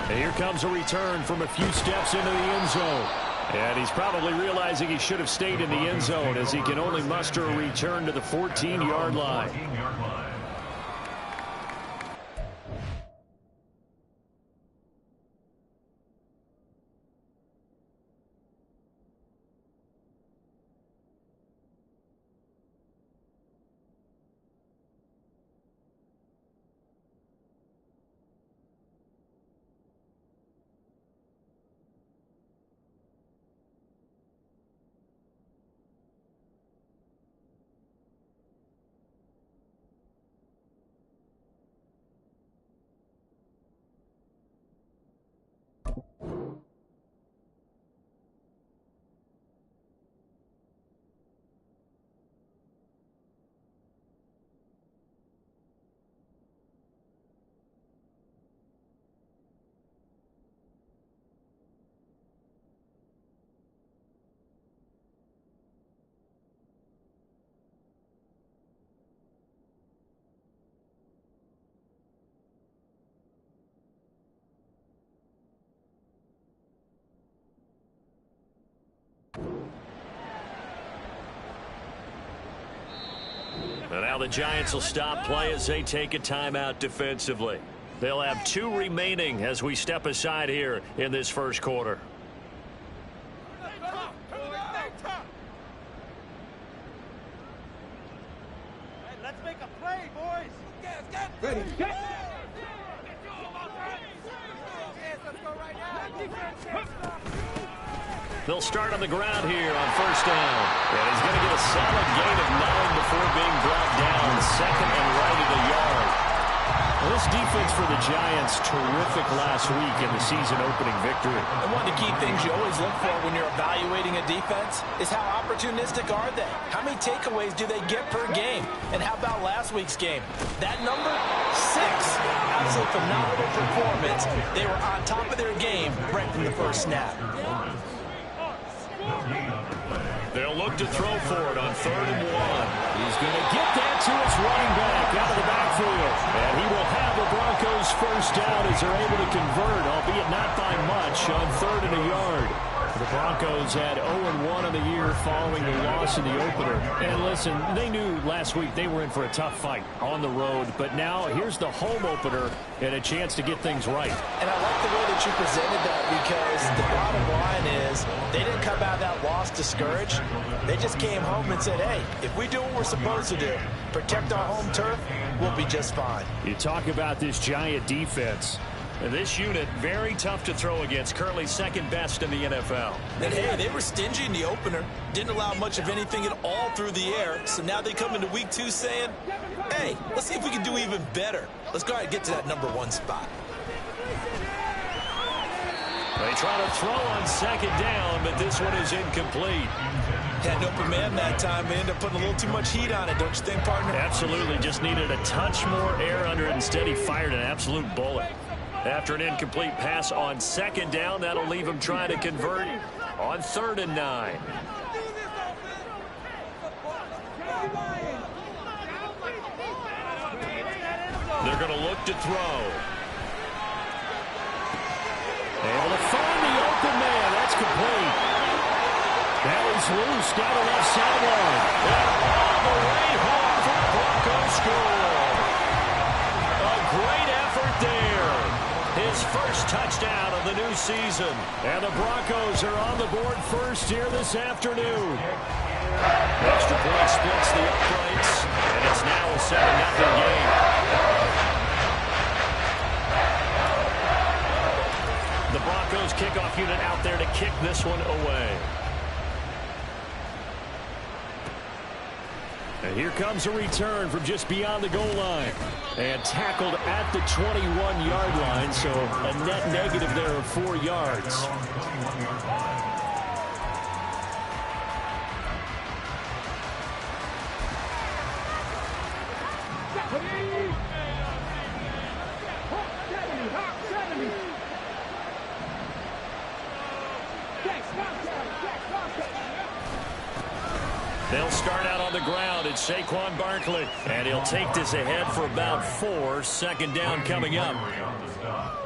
And here comes a return from a few steps into the end zone. And he's probably realizing he should have stayed in the end zone as he can only muster a return to the 14-yard line. And now the Giants will stop play as they take a timeout defensively. They'll have 2 remaining as we step aside here in this first quarter. Let's make a play, boys. Ready. They'll start on the ground here on first down. And he's going to get a solid gain of 9 before being brought down. Second and right at a yard. Well, this defense for the Giants, terrific last week in the season-opening victory. And one of the key things you always look for when you're evaluating a defense is how opportunistic are they? How many takeaways do they get per game? And how about last week's game? That number, 6. Absolutely phenomenal performance. They were on top of their game right from the first snap. They'll look to throw for it on 3rd and 1. He's going to get that to his running back out of the backfield. And he will have the Broncos first down as they're able to convert, albeit not by much, on 3rd and a yard. The Broncos had 0-1 on the year following the loss in the opener. And listen, they knew last week they were in for a tough fight on the road. But now here's the home opener and a chance to get things right. And I like the way that you presented that because the bottom line is they didn't come out of that loss discouraged. They just came home and said, hey, if we do what we're supposed to do, protect our home turf, we'll be just fine. You talk about this Giant defense. This unit, very tough to throw against, currently second best in the NFL. And hey, they were stingy in the opener, didn't allow much of anything at all through the air, so now they come into week 2 saying, hey, let's see if we can do even better. Let's go ahead and get to that number 1 spot. They try to throw on 2nd down, but this one is incomplete. Had an open man that time. They ended up putting a little too much heat on it, don't you think, partner? Absolutely, just needed a touch more air under it. Instead, he fired an absolute bullet. After an incomplete pass on 2nd down, that'll leave him trying to convert on 3rd and 9. They're going to look to throw. Able to find the open man. That's complete. That is loose down the left sideline. And all the way home for the Broncos score. A great effort there. His first touchdown of the new season. And the Broncos are on the board first here this afternoon. Extra point splits the uprights, and it's now a 7-0 game. The Broncos kickoff unit out there to kick this one away. And here comes a return from just beyond the goal line. And tackled at the 21-yard line, so a net negative there of 4 yards. They'll start out on the ground. It's Saquon Barkley. And he'll take this ahead for about 4. 2nd down coming up.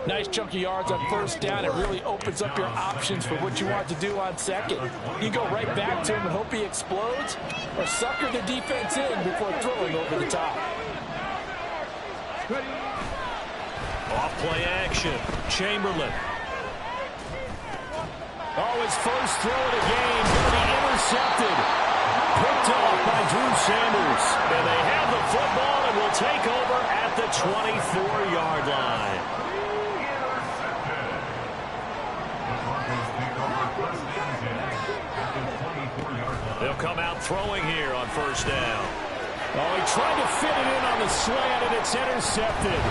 Nice chunk of yards on first down. It really opens up your options for what you want to do on second. You go right back to him and hope he explodes, or sucker the defense in before throwing over the top. Off play action. Chamberlain. Oh, his first throw of the game going to be intercepted. Picked off by Drew Sanders. And they have the football and will take over at the 24-yard line. They'll come out throwing here on first down. Oh, he tried to fit it in on the slant, and it's intercepted.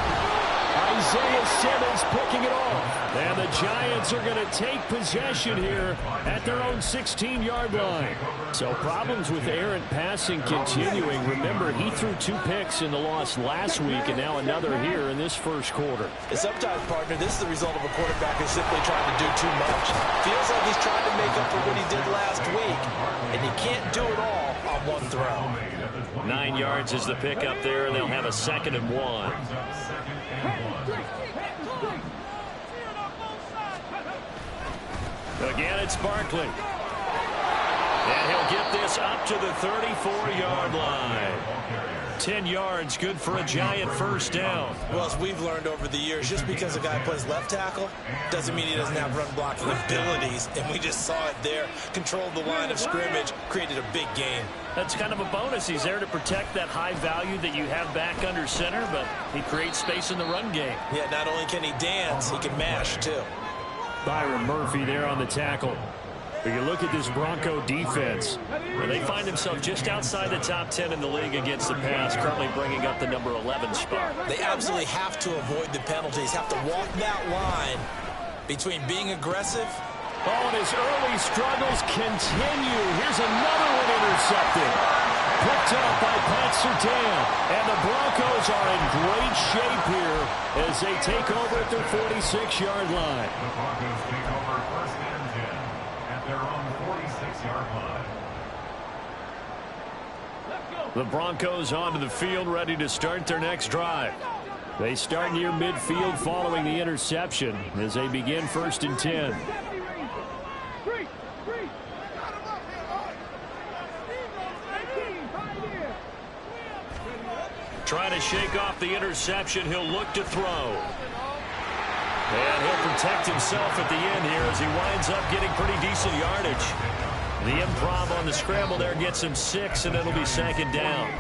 Isaiah Simmons picking it off. And the Giants are going to take possession here at their own 16-yard line. So problems with errant passing continuing. Remember, he threw 2 picks in the loss last week, and now another here in this first quarter. And sometimes, partner, this is the result of a quarterback who's simply trying to do too much. Feels like he's trying to make up for what he did last week, and you can't do it all on one throw. 9 yards is the pickup there, and they'll have a 2nd and 1. Again, it's Barkley. And he'll get this up to the 34-yard line. 10 yards, good for a Giant first down. Well, as we've learned over the years, just because a guy plays left tackle doesn't mean he doesn't have run blocking abilities. And we just saw it there. Controlled the line of scrimmage, created a big gain. That's kind of a bonus. He's there to protect that high value that you have back under center, but he creates space in the run game. Yeah, not only can he dance, he can mash, too. Byron Murphy there on the tackle. But you look at this Bronco defense, and they find themselves just outside the top 10 in the league against the pass, currently bringing up the number 11 spot. They absolutely have to avoid the penalties, have to walk that line between being aggressive. Oh, and his early struggles continue. Here's another one intercepted. Picked up by Pat Surtain. And the Broncos are in great shape here as they take over at their 46-yard line. The Broncos take over first and 10 at their own 46-yard line. The Broncos onto the field, ready to start their next drive. They start near midfield following the interception as they begin 1st and 10. Trying to shake off the interception. He'll look to throw. And he'll protect himself at the end here as he winds up getting pretty decent yardage. The improv on the scramble there gets him 6, and it'll be 2nd down.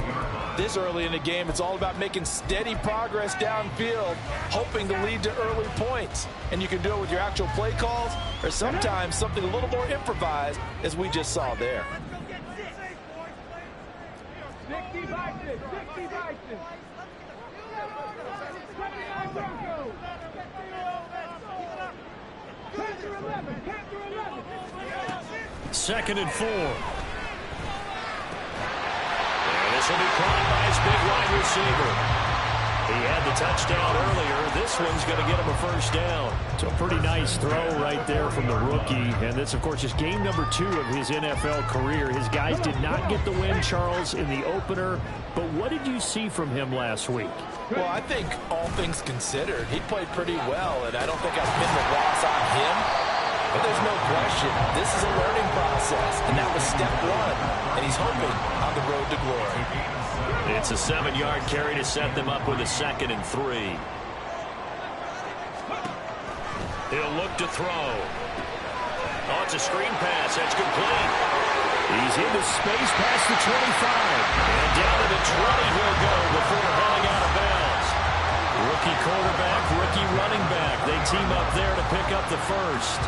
This early in the game, it's all about making steady progress downfield, hoping to lead to early points. And you can do it with your actual play calls or sometimes something a little more improvised, as we just saw there. Second and 4. And this will be caught by his big wide receiver. He had the touchdown earlier. This one's going to get him a first down. So a pretty nice throw right there from the rookie. And this, of course, is game number 2 of his NFL career. His guys did not get the win, Charles, in the opener. But what did you see from him last week? Well, I think all things considered, he played pretty well, and I don't think I've pinned the loss on him. But there's no question, this is a learning process, and that was step 1, and he's hoping on the road to glory. It's a 7-yard carry to set them up with a 2nd and 3. He'll look to throw. Oh, it's a screen pass. That's complete. He's into space past the 25. And down to the 20 he'll go before hauling out of bounds. Rookie quarterback, rookie running back. They team up there to pick up the first.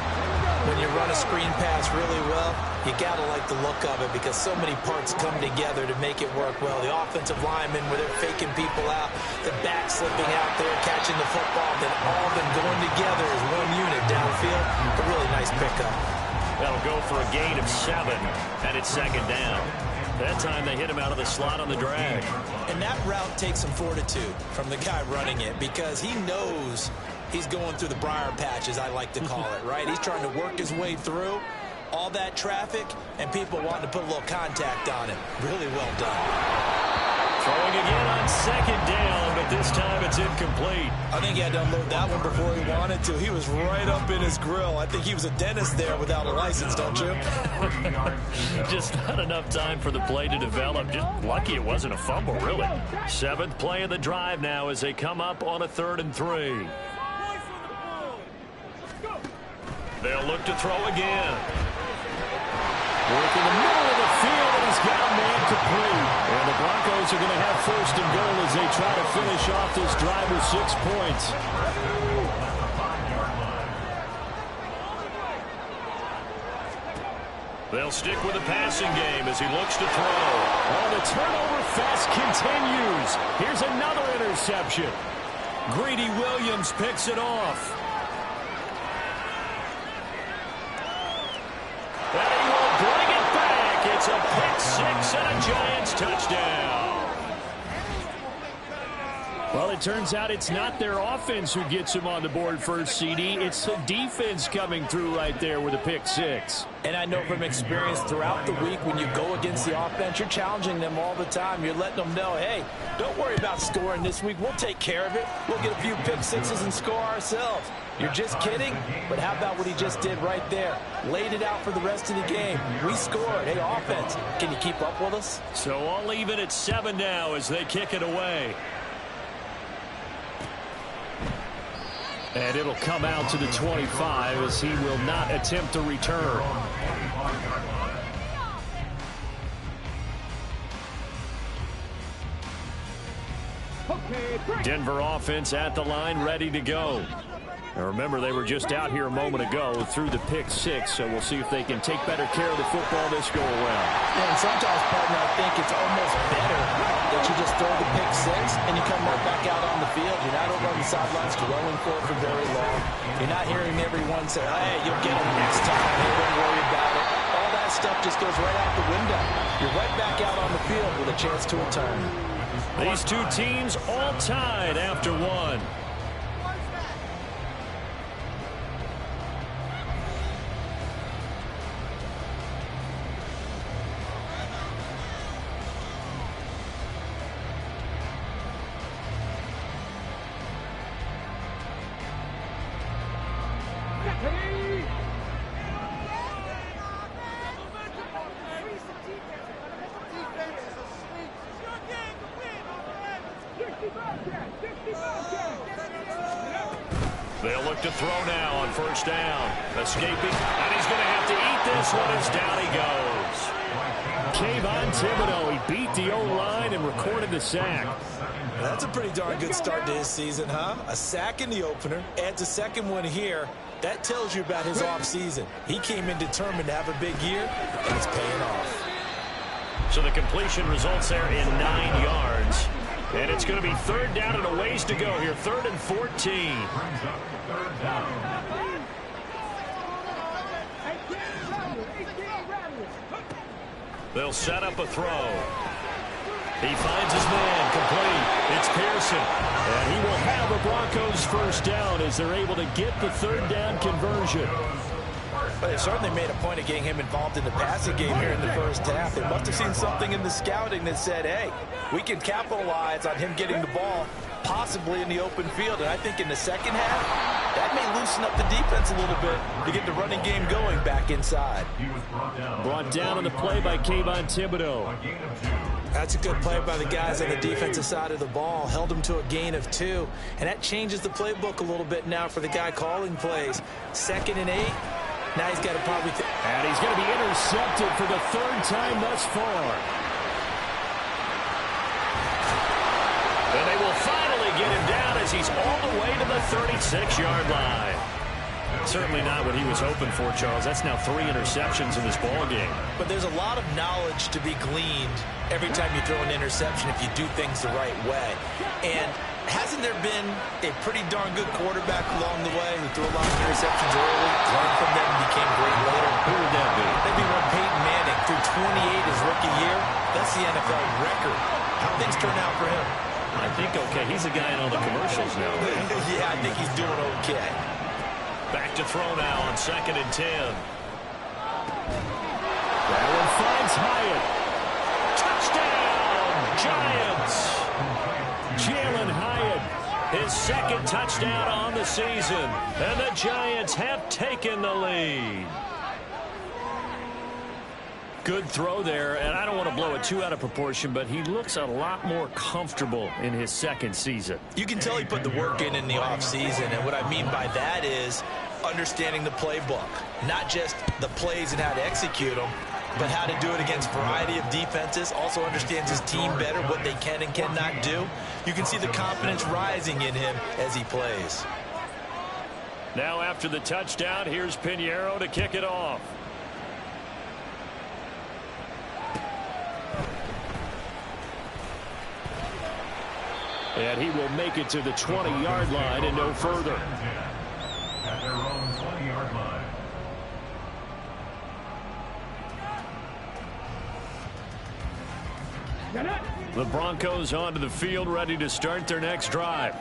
When you run a screen pass really well, you got to like the look of it because so many parts come together to make it work well. The offensive linemen, where they're faking people out, the back slipping out there, catching the football, they've all been going together as one unit downfield. A really nice pickup. That'll go for a gain of 7, and it's 2nd down. That time they hit him out of the slot on the drag. And that route takes some fortitude from the guy running it because he knows he's going through the briar patch, as I like to call it, right? He's trying to work his way through all that traffic and people wanting to put a little contact on him. Really well done. Throwing again on second down, but this time it's incomplete. I think he had to unload that one before he wanted to. He was right up in his grill. I think he was a dentist there without a license, don't you? Just not enough time for the play to develop. Just lucky it wasn't a fumble, really. Seventh play of the drive now as they come up on a 3rd and 3. They'll look to throw again. Work in the middle of the field, and he's got a man complete. And the Broncos are going to have 1st and goal as they try to finish off this drive with 6 points. They'll stick with the passing game as he looks to throw. Oh, the turnover fest continues. Here's another interception. Greedy Williams picks it off. And he will bring it back. It's a pick 6 and a Giants touchdown. Well, it turns out it's not their offense who gets him on the board first, CD. It's the defense coming through right there with a pick 6. And I know from experience throughout the week, when you go against the offense, you're challenging them all the time. You're letting them know, hey, don't worry about scoring this week. We'll take care of it. We'll get a few pick 6s and score ourselves. You're just kidding? But how about what he just did right there? Laid it out for the rest of the game. We scored. Hey, offense, can you keep up with us? So all even at 7 now as they kick it away. And it'll come out to the 25 as he will not attempt to return. Denver offense at the line, ready to go. Now remember, they were just out here a moment ago through the pick 6, so we'll see if they can take better care of the football this go-around. Yeah, and sometimes, partner, I think it's almost better that you just throw the pick 6 and you come right back out on the field. You're not over on the sidelines dwelling for it for very long. You're not hearing everyone say, hey, you'll get them next time. Hey, don't worry about it. All that stuff just goes right out the window. You're right back out on the field with a chance to return. These two teams all tied after 1. They'll look to throw now on 1st down. Escaping, and he's going to have to eat this one as down he goes. Kayvon Thibodeau, he beat the O-line and recorded the sack. That's a pretty darn good start to his season, huh? A sack in the opener, adds a second one here. That tells you about his offseason. He came in determined to have a big year, and it's paying off. So the completion results there in 9 yards. And it's going to be 3rd down and a ways to go here. 3rd and 14. They'll set up a throw. He finds his man complete. It's Pearson. And he will have a Broncos 1st down as they're able to get the 3rd down conversion. But they certainly made a point of getting him involved in the passing game here in the 1st half. They must have seen something in the scouting that said, hey, we can capitalize on him getting the ball possibly in the open field. And I think in the 2nd half, that may loosen up the defense a little bit to get the running game going back inside. Brought down on the play by Kayvon Thibodeau. That's a good play by the guys on the defensive side of the ball. Held him to a gain of 2. And that changes the playbook a little bit now for the guy calling plays. 2nd and 8. Now he's got to probably... And he's going to be intercepted for the 3rd time thus far. And they will finally get him down as he's all the way to the 36-yard line. Certainly not what he was hoping for, Charles. That's now 3 interceptions in this ball game. But there's a lot of knowledge to be gleaned every time you throw an interception if you do things the right way. And hasn't there been a pretty darn good quarterback along the way who threw a lot of interceptions early, learned from them, and became great later? Who would that be? Maybe when Peyton Manning threw 28 his rookie year. That's the NFL record. How things turn out for him? I think okay. He's a guy in all the commercials now. Yeah, I think he's doing okay. Back to throw now on 2nd and 10. That one finds Hyatt. Touchdown! Giants. Jalen Hyatt, his second touchdown on the season. And the Giants have taken the lead. Good throw there, and I don't want to blow it too out of proportion, but he looks a lot more comfortable in his second season. You can tell he put the work in the offseason, and what I mean by that is understanding the playbook. Not just the plays and how to execute them, but how to do it against a variety of defenses. Also understands his team better, what they can and cannot do. You can see the confidence rising in him as he plays. Now after the touchdown, here's Pinheiro to kick it off. And he will make it to the 20-yard line and no further. At their own 20-yard line. The Broncos onto the field, ready to start their next drive.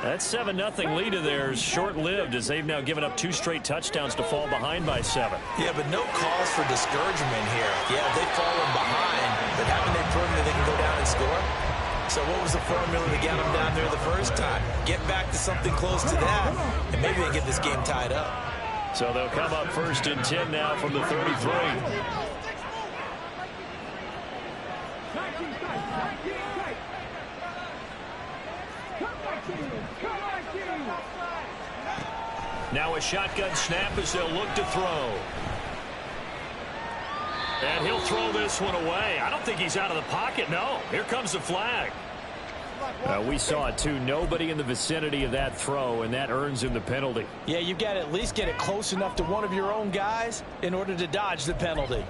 That 7-0 lead of theirs short-lived as they've now given up 2 straight touchdowns to fall behind by 7. Yeah, but no cause for discouragement here. Yeah, they've fallen behind, but haven't they proven that they can go down and score? So what was the formula to get them down there the first time? Get back to something close to that, and maybe they get this game tied up. So they'll come up 1st and 10 now from the 33. Now a shotgun snap as they'll look to throw. And he'll throw this one away. I don't think he's out of the pocket. No, here comes the flag. We saw it too. Nobody in the vicinity of that throw, and that earns him the penalty. Yeah, you've got to at least get it close enough to one of your own guys in order to dodge the penalty.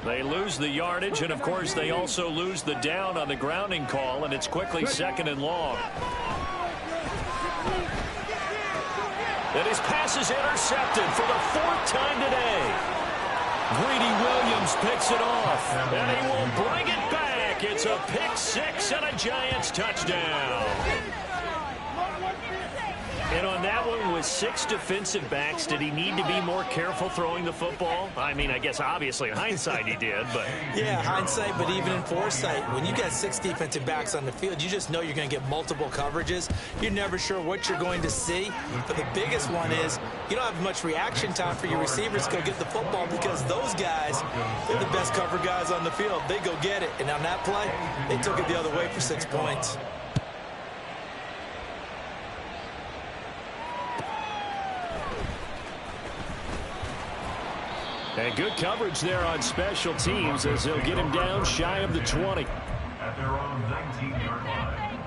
They lose the yardage, and of course they also lose the down on the grounding call, and it's quickly 2nd and long. And his pass is intercepted for the 4th time today. Greedy Williams picks it off, and he will bring it back. It's a pick 6 and a Giants touchdown. And on that one, with 6 defensive backs, did he need to be more careful throwing the football? I mean, I guess obviously in hindsight he did, but... Yeah, hindsight, but even in foresight, when you got 6 defensive backs on the field, you just know you're going to get multiple coverages. You're never sure what you're going to see. But the biggest one is you don't have much reaction time for your receivers to go get the football because those guys, they're the best cover guys on the field. They go get it. And on that play, they took it the other way for 6 points. And good coverage there on special teams as they'll get him down shy of the 20. At their own 19-yard line.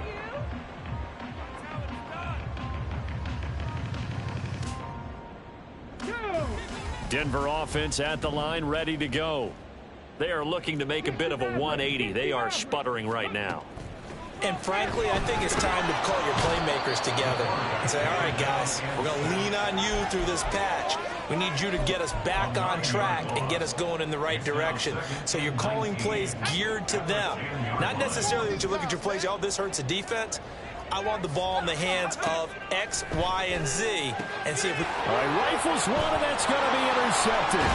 Denver offense at the line, ready to go. They are looking to make a bit of a 180. They are sputtering right now. And frankly, I think it's time to call your playmakers together and say, all right, guys, we're going to lean on you through this patch. We need you to get us back on track and get us going in the right direction. So you're calling plays geared to them. Not necessarily that you look at your plays, oh, this hurts the defense. I want the ball in the hands of X, Y, and Z and see if we... All right, rifles one, and that's going to be intercepted.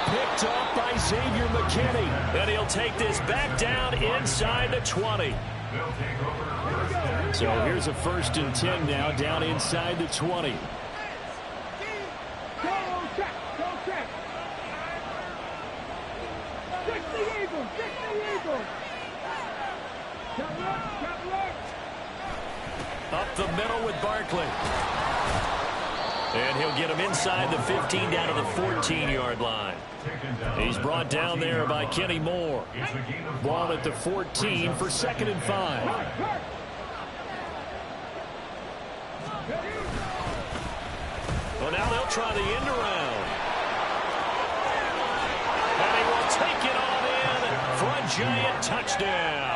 Picked off by Xavier McKinney. And he'll take this back down inside the 20. So here's a 1st and 10 now, down inside the 20. Up the middle with Barkley. And he'll get him inside the 15 down to the 14-yard line. He's brought down there by Kenny Moore. Ball at the 14 for 2nd and 5. Well, now they'll try the end around. And he will take it on in for a Giant touchdown.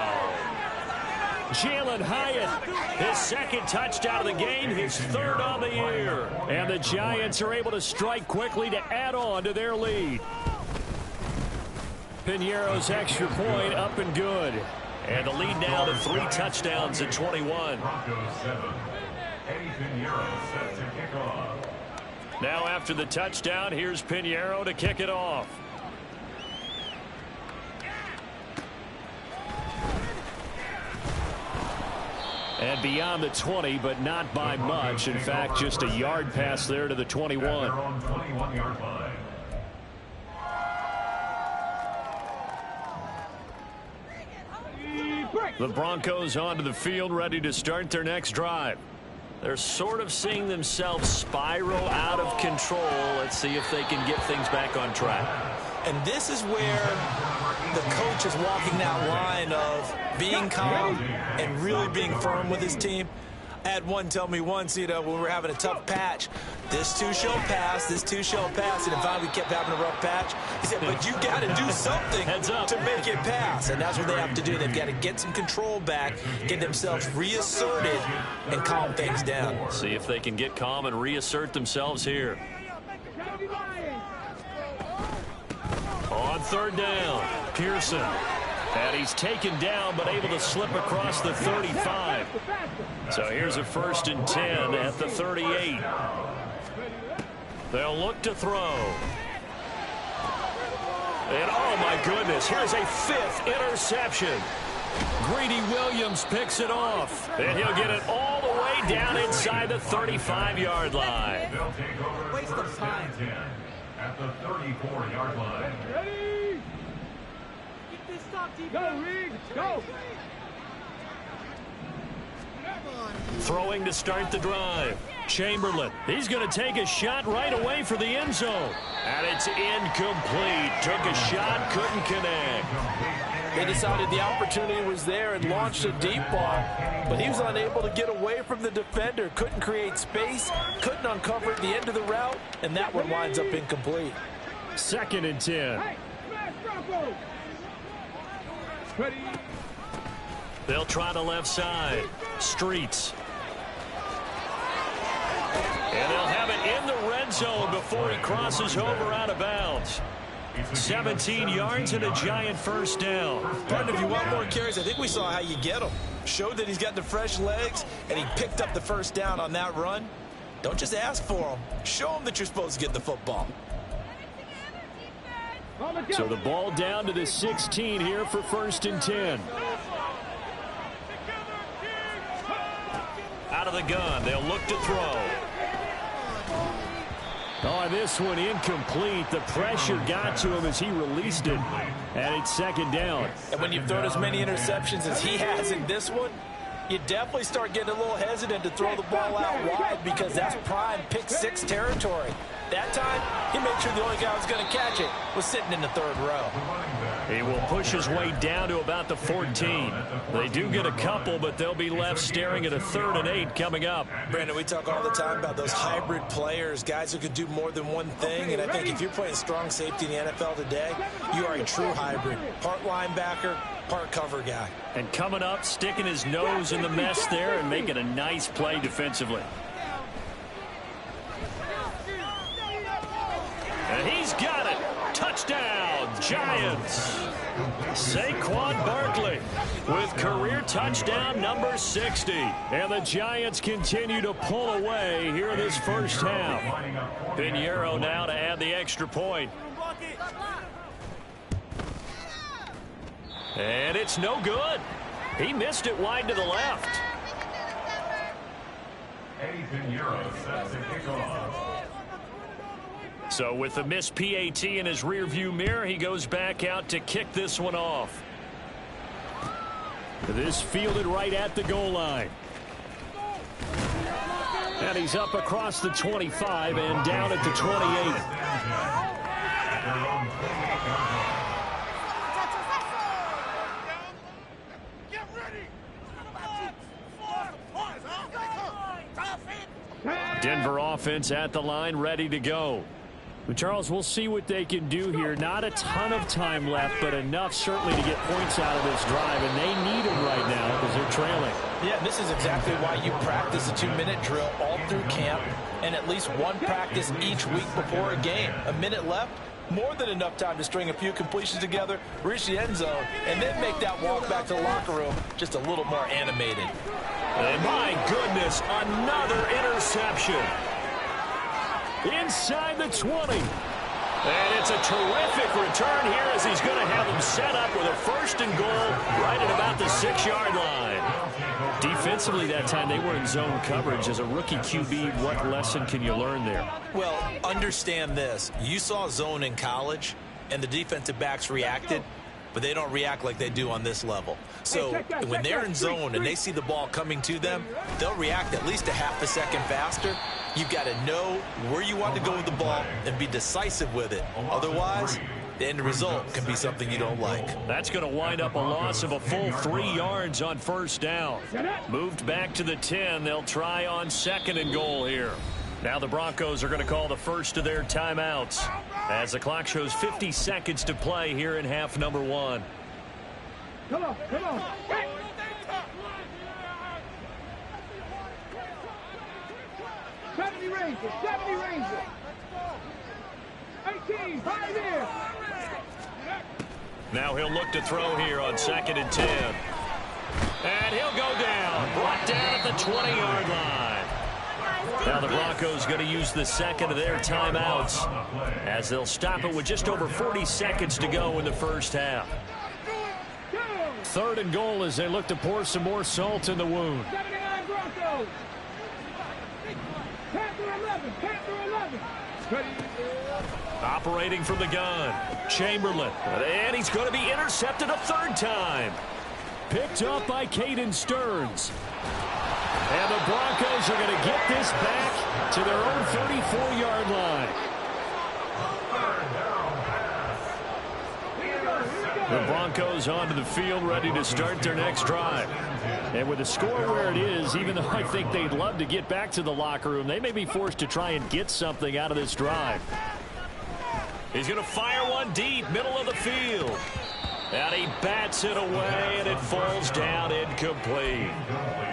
Jalen Hyatt, his 2nd touchdown of the game, his 3rd on the year. And the Giants are able to strike quickly to add on to their lead. Pinheiro's extra point up and good. And the lead now to 3 touchdowns at 21. Broncos 7 set to kick off. Now after the touchdown, here's Pinheiro to kick it off. And beyond the 20, but not by much. In fact, just a yard pass there to the 21. Their own 21-yard line. The Broncos onto the field, ready to start their next drive. They're sort of seeing themselves spiral out of control. Let's see if they can get things back on track. And this is where the coach is walking that line of being calm and really being firm with his team. I had one tell me once, when we were having a tough patch, this too shall pass, this too shall pass. And finally we kept having a rough patch. He said, but you got to do something to make it pass. And that's what they have to do. They've got to get some control back, get themselves reasserted, and calm things down. See if they can get calm and reassert themselves here. On third down, Pearson. And he's taken down, but able to slip across the 35. So here's a 1st and 10 at the 38. They'll look to throw. And oh my goodness, here's a 5th interception. Greedy Williams picks it off. And he'll get it all the way down inside the 35-yard line. They'll take over Waste of time. 10 at the 34-yard line. Go, Reed, go! Throwing to start the drive. Chamberlain. He's going to take a shot right away for the end zone. And it's incomplete. Took a shot, couldn't connect. They decided the opportunity was there and launched a deep ball, but he was unable to get away from the defender. Couldn't create space, couldn't uncover the end of the route, and that one winds up incomplete. 2nd and 10. They'll try the left side. Streets. And they'll have it in the red zone before he crosses over out of bounds. 17 yards and a giant 1st down. Partner, if you want more carries, I think we saw how you get him. Showed that he's got the fresh legs, and he picked up the 1st down on that run. Don't just ask for him. Show him that you're supposed to get the football. So the ball down to the 16 here for 1st and 10. Out of the gun, they'll look to throw. Oh, this one incomplete. The pressure got to him as he released it. And it's 2nd down. And when you've thrown as many interceptions as he has in this one, you definitely start getting a little hesitant to throw the ball out wide because that's prime pick 6 territory. That time, he made sure the only guy who was going to catch it was sitting in the 3rd row. He will push his way down to about the 14. They do get a couple, but they'll be left staring at a 3rd and 8 coming up. Brandon, we talk all the time about those hybrid players, guys who could do more than one thing, and I think if you're playing strong safety in the NFL today, you are a true hybrid. Part linebacker, part cover guy. And coming up, sticking his nose in the mess there and making a nice play defensively. And he's got it. Touchdown, Giants. Saquon Barkley with career touchdown number 60. And the Giants continue to pull away here in this 1st half. Pinheiro now to add the extra point. And it's no good. He missed it wide to the left. Eddie Pinheiro sets the kickoff. So with the missed PAT in his rearview mirror, he goes back out to kick this one off. This fielded right at the goal line. And he's up across the 25 and down at the 28. Denver offense at the line, ready to go. But Charles, we'll see what they can do here. Not a ton of time left, but enough certainly to get points out of this drive, and they need them right now because they're trailing. Yeah, this is exactly why you practice a 2-minute drill all through camp and at least one practice each week before a game. A minute left, more than enough time to string a few completions together, reach the end zone, and then make that walk back to the locker room just a little more animated. And my goodness, another interception. Inside the 20. And it's a terrific return here as he's going to have them set up with a 1st and goal right at about the 6-yard line. Defensively that time, they were in zone coverage. As a rookie QB, what lesson can you learn there? Well, understand this. You saw zone in college, and the defensive backs reacted, but they don't react like they do on this level. So when they're in zone and they see the ball coming to them, they'll react at least a half a second faster. You've got to know where you want to go with the ball and be decisive with it. Otherwise, the end result can be something you don't like. That's going to wind up a loss of a full 3 yards on 1st down. Moved back to the 10. They'll try on 2nd and goal here. Now the Broncos are going to call the first of their timeouts as the clock shows 50 seconds to play here in half number 1. Come on, come on. 70 Rangers, 70 Rangers. 18, right there. Now he'll look to throw here on 2nd and 10. And he'll go down. Brought down at the 20-yard line. Now the Broncos going to use the 2nd of their timeouts as they'll stop it with just over 40 seconds to go in the 1st half. 3rd and goal as they look to pour some more salt in the wound. 79 Broncos. Panther 11, Panther 11. Operating from the gun, Chamberlain. And he's going to be intercepted a 3rd time. Picked up by Caden Stearns. And the Broncos are going to get this back to their own 34-yard line. The Broncos onto the field ready to start their next drive. And with the score where it is, even though I think they'd love to get back to the locker room, they may be forced to try and get something out of this drive. He's going to fire one deep, middle of the field. And he bats it away, and it falls down incomplete.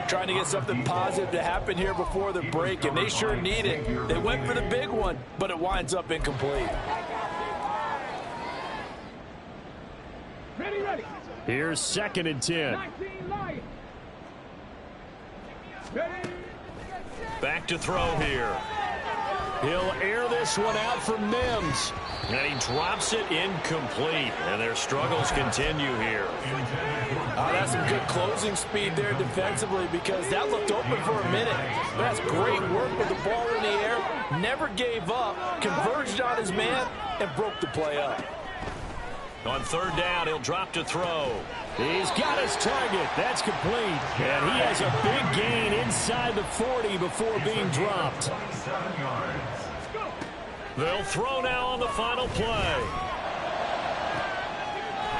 Trying to get something positive to happen here before the break, and they sure need it. They went for the big one, but it winds up incomplete. Ready, ready. Here's 2nd and 10. 19 Lions. Ready. Back to throw here. He'll air this one out for Mims. And he drops it incomplete. And their struggles continue here. That's some good closing speed there defensively because that looked open for a minute. That's great work with the ball in the air. Never gave up. Converged on his man and broke the play up. On 3rd down, he'll drop to throw. He's got his target. That's complete. And he has a big gain inside the 40 before being dropped. They'll throw now on the final play.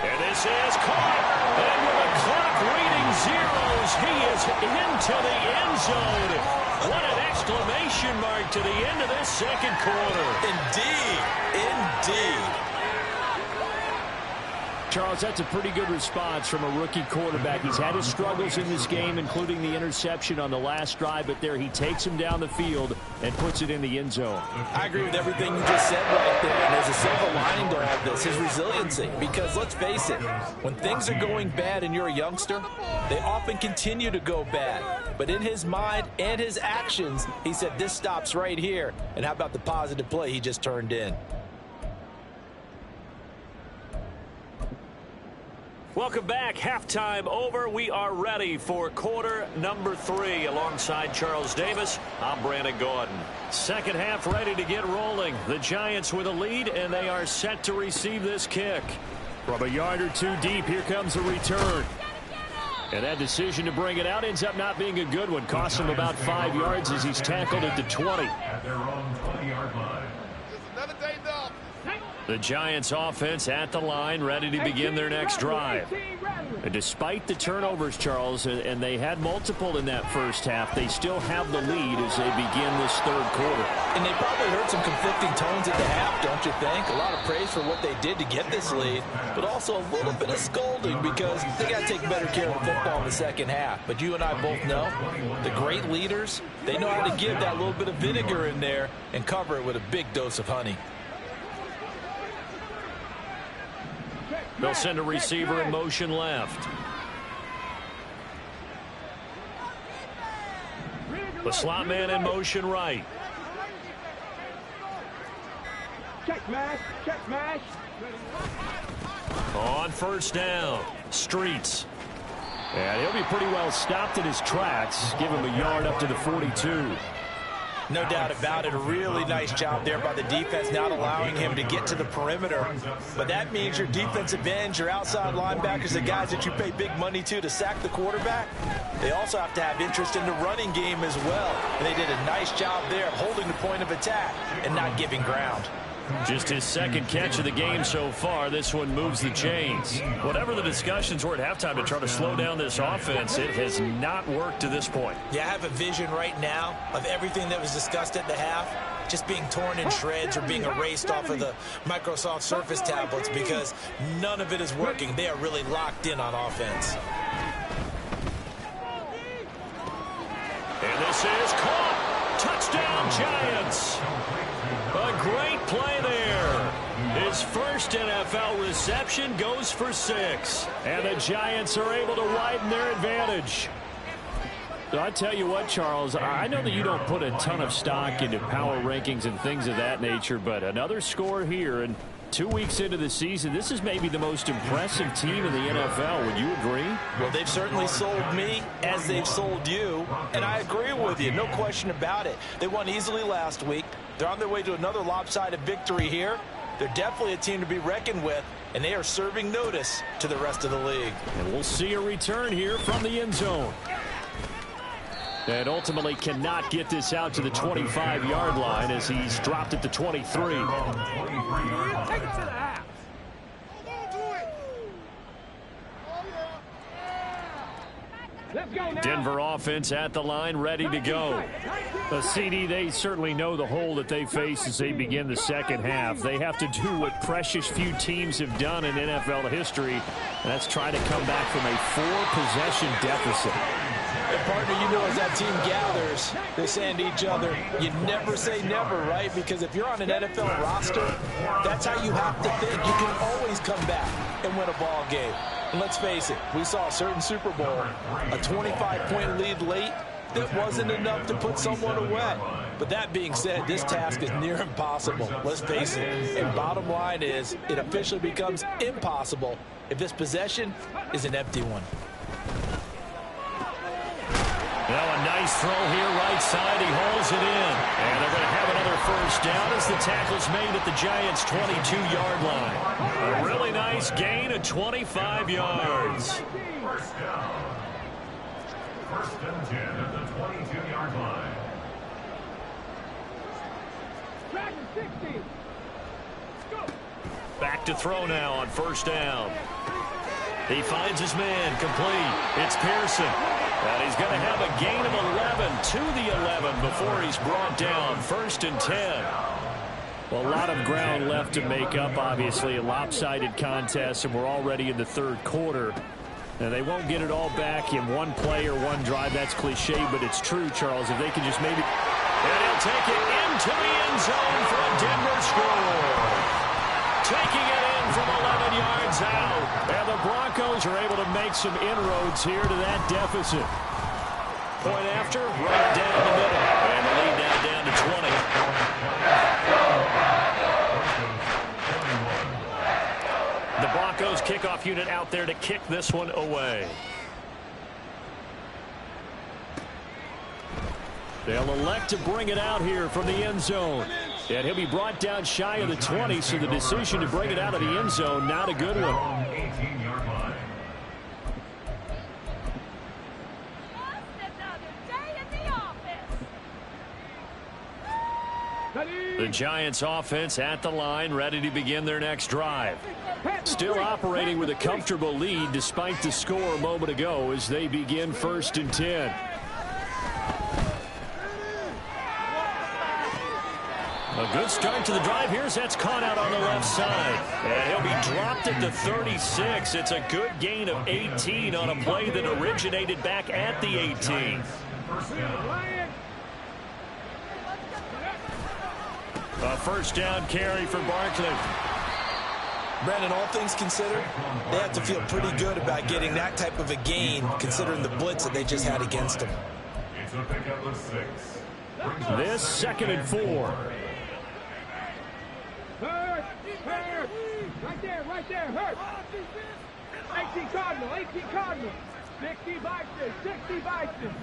And this is caught. And with the clock reading zeros, he is into the end zone. What an exclamation mark to the end of this 2nd quarter. Indeed. Indeed. Charles, that's a pretty good response from a rookie quarterback. He's had his struggles in this game, including the interception on the last drive, but there he takes him down the field and puts it in the end zone. I agree with everything you just said right there. And there's a silver lining to all of this, his resiliency. Because let's face it, when things are going bad and you're a youngster, they often continue to go bad. But in his mind and his actions, he said, this stops right here. And how about the positive play he just turned in? Welcome back. Halftime over. We are ready for quarter number 3. Alongside Charles Davis, I'm Brandon Gordon. 2nd half ready to get rolling. The Giants with a lead, and they are set to receive this kick. From a yard or two deep, here comes a return. And that decision to bring it out ends up not being a good one. Costs him about 5 yards as he's tackled at the 20. At their own 20-yard line. The Giants offense at the line, ready to begin their next drive. And despite the turnovers, Charles, and they had multiple in that 1st half, they still have the lead as they begin this 3rd quarter. And they probably heard some conflicting tones at the half, don't you think? A lot of praise for what they did to get this lead, but also a little bit of scolding because they got to take better care of the football in the 2nd half. But you and I both know the great leaders, they know how to give that little bit of vinegar in there and cover it with a big dose of honey. They'll send a receiver in motion left. The slot man in motion right. Check smash. Check smash. On first down, Streets. And he'll be pretty well stopped in his tracks. Give him a yard up to the 42. No doubt about it. A really nice job there by the defense, not allowing him to get to the perimeter. But that means your defensive ends, your outside linebackers, the guys that you pay big money to sack the quarterback, they also have to have interest in the running game as well. And they did a nice job there of holding the point of attack and not giving ground. Just his second catch of the game so far. This one moves the chains. Whatever the discussions were at halftime to try to slow down this offense, it has not worked to this point. Yeah, I have a vision right now of everything that was discussed at the half just being torn in shreds or being erased off of the Microsoft Surface tablets because none of it is working. They are really locked in on offense. And this is caught. Touchdown, Giants. A great play there. His first NFL reception goes for 6. And the Giants are able to widen their advantage. So I tell you what, Charles, I know that you don't put a ton of stock into power rankings and things of that nature, but another score here, and 2 weeks into the season, this is maybe the most impressive team in the NFL. Would you agree? Well, they've certainly sold me as they've sold you, and I agree with you. No question about it. They won easily last week. They're on their way to another lopsided victory here. They're definitely a team to be reckoned with, and they are serving notice to the rest of the league. And we'll see a return here from the end zone. And ultimately cannot get this out to the 25-yard line as he's dropped at the 23. Take it to the half. Let's go now. Denver offense at the line, ready to go. The CD, they certainly know the hole that they face as they begin the second half. They have to do what precious few teams have done in NFL history, and that's try to come back from a 4-possession deficit. And partner, you know, as that team gathers, they're saying to each other, you never say never, right? Because if you're on an NFL roster, that's how you have to think. You can always come back and win a ball game. And let's face it, we saw a certain Super Bowl, a 25-point lead late, that wasn't enough to put someone away. But that being said, this task is near impossible. Let's face it. And bottom line is, it officially becomes impossible if this possession is an empty one. Now a nice throw here right side. He holds it in. And they're going to have another first down as the tackle's made at the Giants' 22-yard line. A really nice gain of 25 yards. First down. First and 10 at the 22-yard line. Track 60. Go. Back to throw now on first down. He finds his man complete. It's Pearson. And he's going to have a gain of 11 to the 11 before he's brought down. First and 10. Well, a lot of ground left to make up, obviously. A lopsided contest, and we're already in the third quarter. And they won't get it all back in one play or one drive. That's cliche, but it's true, Charles. If they can just maybe... And he'll take it into the end zone for a Denver score. Taking it in from 11 yards out. And the Broncos are able to make some inroads here to that deficit. Point after, right down the middle. And the lead now down to 20. The Broncos kickoff unit out there to kick this one away. They'll elect to bring it out here from the end zone. And he'll be brought down shy of the 20, so the decision to bring it out of the end zone, not a good one. 18-yard line. The Giants offense at the line, ready to begin their next drive. Still operating with a comfortable lead despite the score a moment ago as they begin first and 10. A good start to the drive. Here's that's caught out on the left side. And he'll be dropped at the 36. It's a good gain of 18 on a play that originated back at the 18. A first down carry for Barkley. Brandon, all things considered, they have to feel pretty good about getting that type of a gain considering the blitz that they just had against them. It's a pickup of 6. This 2nd and 4. Hurt! Hurt! Right there, hurt! 18 Cardinal, 18 Cardinal! 60 Bison, 60 Bison!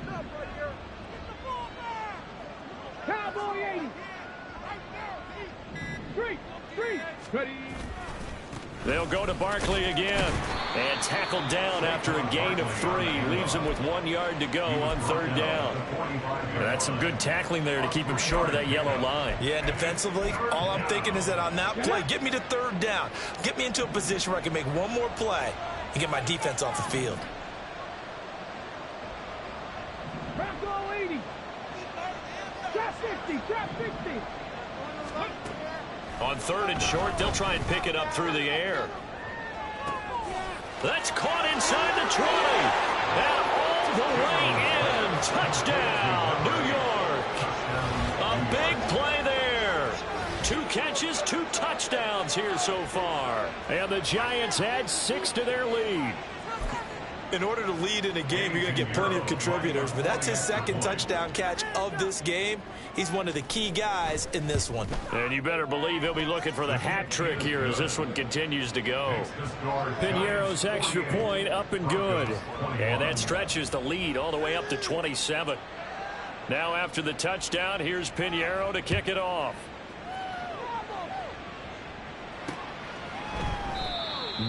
Cowboy 80! Street! Ready! They'll go to Barkley again. And tackled down after a gain of 3. Leaves him with 1 yard to go on 3rd down. That's some good tackling there to keep him short of that yellow line. Yeah, and defensively, all I'm thinking is that on that play, get me to 3rd down. Get me into a position where I can make one more play and get my defense off the field. Bronco 80! Trap 50! Trap 50! On 3rd and short, they'll try and pick it up through the air. That's caught inside the 20. And all the way in. Touchdown, New York. A big play there. 2 catches, 2 touchdowns here so far. And the Giants add 6 to their lead. In order to lead in a game, you're going to get plenty of contributors, but that's his 2nd touchdown catch of this game. He's one of the key guys in this one. And you better believe he'll be looking for the hat trick here as this one continues to go. Piñeiro's extra point up and good. And that stretches the lead all the way up to 27. Now after the touchdown, here's Piñeiro to kick it off.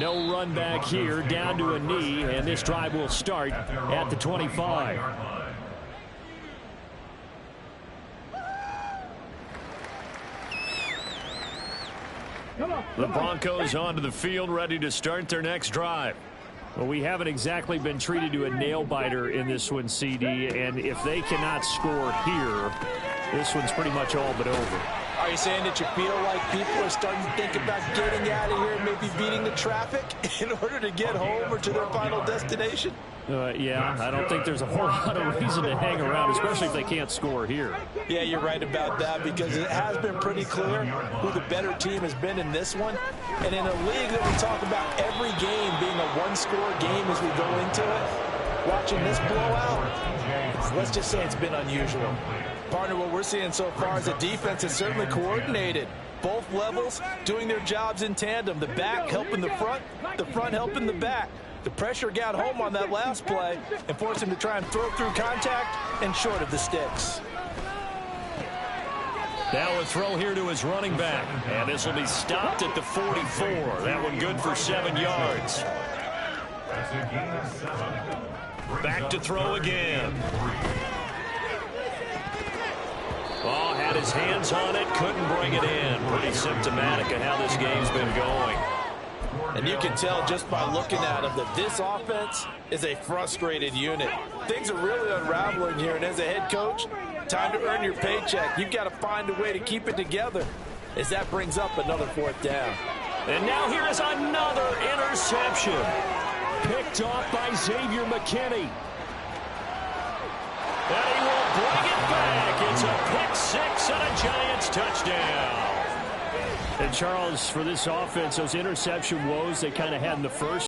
No run back here, down to a knee, and this drive will start at the 25. The Broncos onto the field, ready to start their next drive. Well, we haven't exactly been treated to a nail-biter in this one, CD, and if they cannot score here, this one's pretty much all but over. Are you saying that you feel like people are starting to think about getting out of here and maybe beating the traffic in order to get home or to their final destination? Yeah, I don't think there's a whole lot of reason to hang around, especially if they can't score here. Yeah, you're right about that because it has been pretty clear who the better team has been in this one. And in a league that we talk about every game being a one-score game as we go into it, watching this blowout, let's just say it's been unusual. Partner, what we're seeing so far is the defense is certainly coordinated. Both levels doing their jobs in tandem. The back helping the front helping the back. The pressure got home on that last play and forced him to try and throw through contact and short of the sticks. Now a throw here to his running back. And this will be stopped at the 44. That one good for 7 yards. That's a gain of 7. Back to throw again. Oh, had his hands on it, couldn't bring it in. Pretty symptomatic of how this game's been going. And you can tell just by looking at him that this offense is a frustrated unit. Things are really unraveling here, and as a head coach, time to earn your paycheck. You've got to find a way to keep it together as that brings up another 4th down. And now here is another interception. Picked off by Xavier McKinney. And he will bring it back. It's a pick 6 and a Giants touchdown. And Charles, for this offense, those interception woes they kind of had in the first